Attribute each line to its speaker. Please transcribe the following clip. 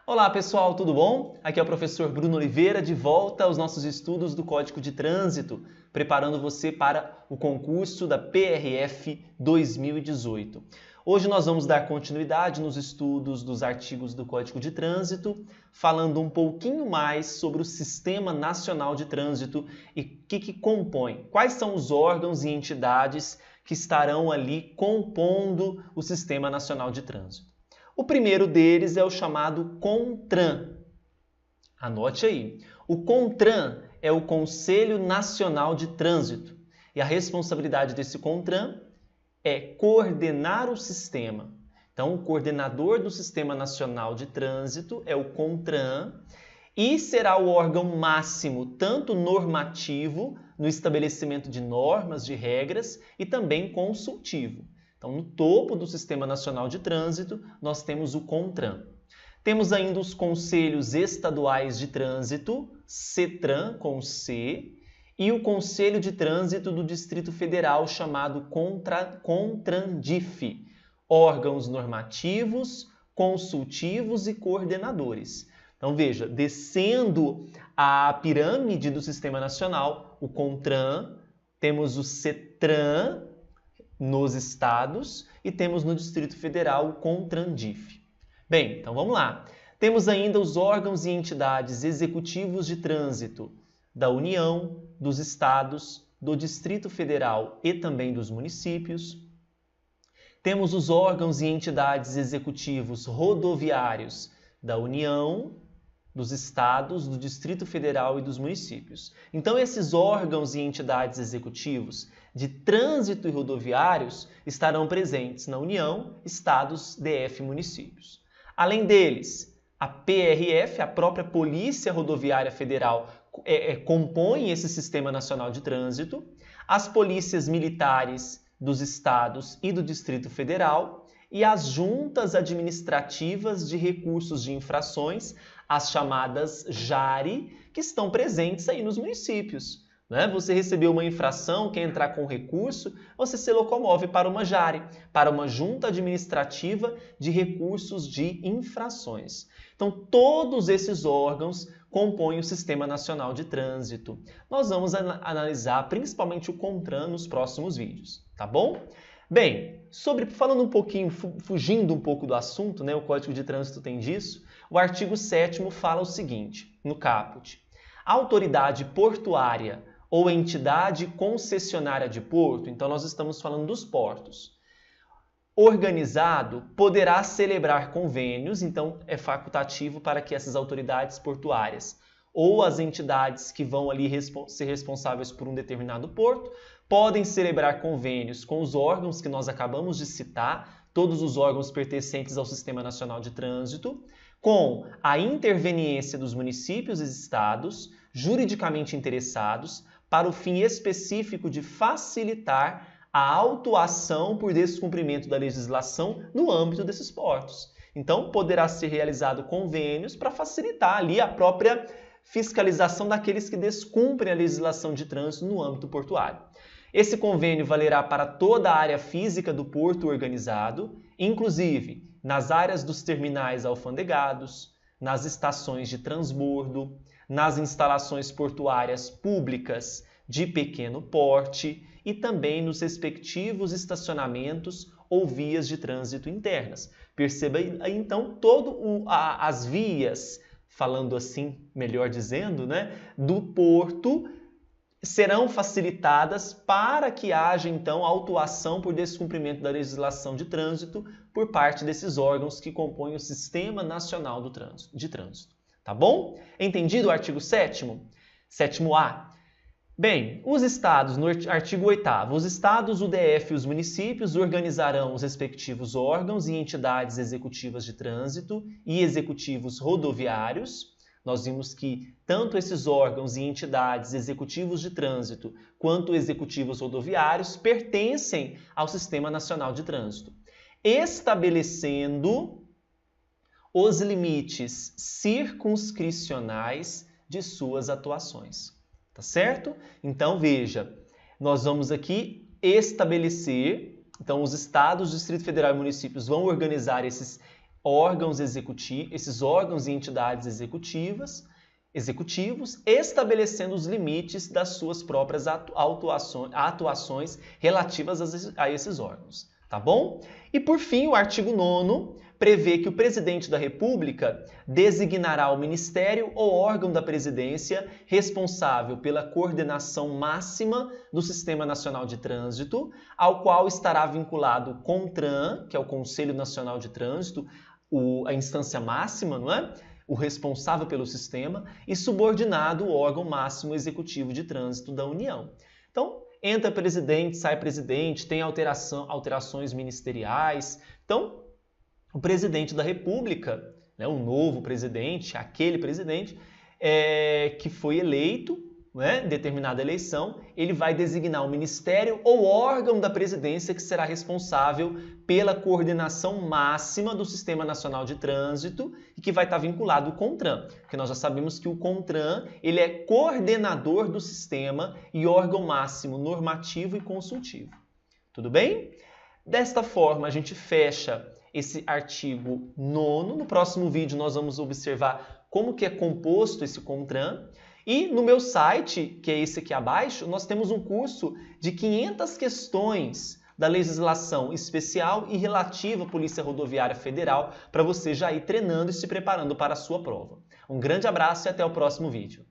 Speaker 1: Olá pessoal, tudo bom? Aqui é o professor Bruno Oliveira, de volta aos nossos estudos do Código de Trânsito, preparando você para o concurso da PRF 2018. Hoje nós vamos dar continuidade nos estudos dos artigos do Código de Trânsito, falando um pouquinho mais sobre o Sistema Nacional de Trânsito e o que compõe, quais são os órgãos e entidades que estarão ali compondo o Sistema Nacional de Trânsito. O primeiro deles é o chamado CONTRAN. Anote aí. O CONTRAN é o Conselho Nacional de Trânsito. E a responsabilidade desse CONTRAN é coordenar o sistema. Então, o coordenador do Sistema Nacional de Trânsito é o CONTRAN e será o órgão máximo, tanto normativo, no estabelecimento de normas, de regras, e também consultivo. Então, no topo do Sistema Nacional de Trânsito, nós temos o CONTRAN. Temos ainda os Conselhos Estaduais de Trânsito, CETRAN, com C, e o Conselho de Trânsito do Distrito Federal, chamado CONTRANDIF, órgãos normativos, consultivos e coordenadores. Então, veja, descendo a pirâmide do Sistema Nacional, o CONTRAN, temos o CETRAN, nos estados, e temos no Distrito Federal o CONTRANDIF. Bem, então vamos lá. Temos ainda os órgãos e entidades executivos de trânsito da União, dos estados, do Distrito Federal e também dos municípios. Temos os órgãos e entidades executivos rodoviários da União, dos estados, do Distrito Federal e dos municípios. Então, esses órgãos e entidades executivos de trânsito e rodoviários estarão presentes na União, estados, DF e municípios. Além deles, a PRF, a própria Polícia Rodoviária Federal, compõe esse Sistema Nacional de Trânsito, as polícias militares dos estados e do Distrito Federal e as juntas administrativas de recursos de infrações, as chamadas JARI, que estão presentes aí nos municípios. Né? Você recebeu uma infração, quer entrar com recurso, você se locomove para uma JARI, para uma junta administrativa de recursos de infrações. Então, todos esses órgãos compõem o Sistema Nacional de Trânsito. Nós vamos analisar principalmente o CONTRAN nos próximos vídeos, tá bom? Bem, falando um pouquinho, fugindo um pouco do assunto, né, o Código de Trânsito tem disso, o artigo 7º fala o seguinte, no caput: a autoridade portuária ou entidade concessionária de porto, então nós estamos falando dos portos, organizado poderá celebrar convênios, então é facultativo para que essas autoridades portuárias ou as entidades que vão ali ser responsáveis por um determinado porto podem celebrar convênios com os órgãos que nós acabamos de citar, todos os órgãos pertencentes ao Sistema Nacional de Trânsito, com a interveniência dos municípios e estados, juridicamente interessados, para o fim específico de facilitar a autuação por descumprimento da legislação no âmbito desses portos. Então, poderá ser realizado convênios para facilitar ali a própria fiscalização daqueles que descumprem a legislação de trânsito no âmbito portuário. Esse convênio valerá para toda a área física do porto organizado, inclusive nas áreas dos terminais alfandegados, nas estações de transbordo, nas instalações portuárias públicas de pequeno porte e também nos respectivos estacionamentos ou vias de trânsito internas. Perceba então as vias, falando assim, melhor dizendo, né, do porto serão facilitadas para que haja então autuação por descumprimento da legislação de trânsito por parte desses órgãos que compõem o Sistema Nacional de Trânsito. Tá bom? Entendido o artigo 7º? 7º-A. Bem, os estados, no artigo 8º, os estados, o DF e os municípios organizarão os respectivos órgãos e entidades executivas de trânsito e executivos rodoviários. Nós vimos que tanto esses órgãos e entidades executivos de trânsito quanto executivos rodoviários pertencem ao Sistema Nacional de Trânsito, estabelecendo os limites circunscricionais de suas atuações. Tá certo? Então, veja, nós vamos aqui estabelecer, então os estados, Distrito Federal e municípios vão organizar esses esses órgãos e entidades executivos, estabelecendo os limites das suas próprias atuações relativas a esses órgãos, tá bom? E por fim, o artigo 9º prevê que o presidente da República designará o ministério ou órgão da presidência responsável pela coordenação máxima do Sistema Nacional de Trânsito, ao qual estará vinculado o CONTRAN, que é o Conselho Nacional de Trânsito, a instância máxima, não é? O responsável pelo sistema, e subordinado o órgão máximo executivo de trânsito da União. Então, entra presidente, sai presidente, tem alterações ministeriais. Então, o presidente da República, né, o novo presidente, aquele presidente que foi eleito, né, em determinada eleição, ele vai designar o ministério ou órgão da presidência que será responsável pela coordenação máxima do Sistema Nacional de Trânsito e que vai estar vinculado ao CONTRAN, porque nós já sabemos que o CONTRAN ele é coordenador do sistema e órgão máximo normativo e consultivo. Tudo bem? Desta forma, a gente fecha esse artigo 9º. No próximo vídeo, nós vamos observar como que é composto esse CONTRAN. E no meu site, que é esse aqui abaixo, nós temos um curso de 500 questões da legislação especial e relativa à Polícia Rodoviária Federal para você já ir treinando e se preparando para a sua prova. Um grande abraço e até o próximo vídeo.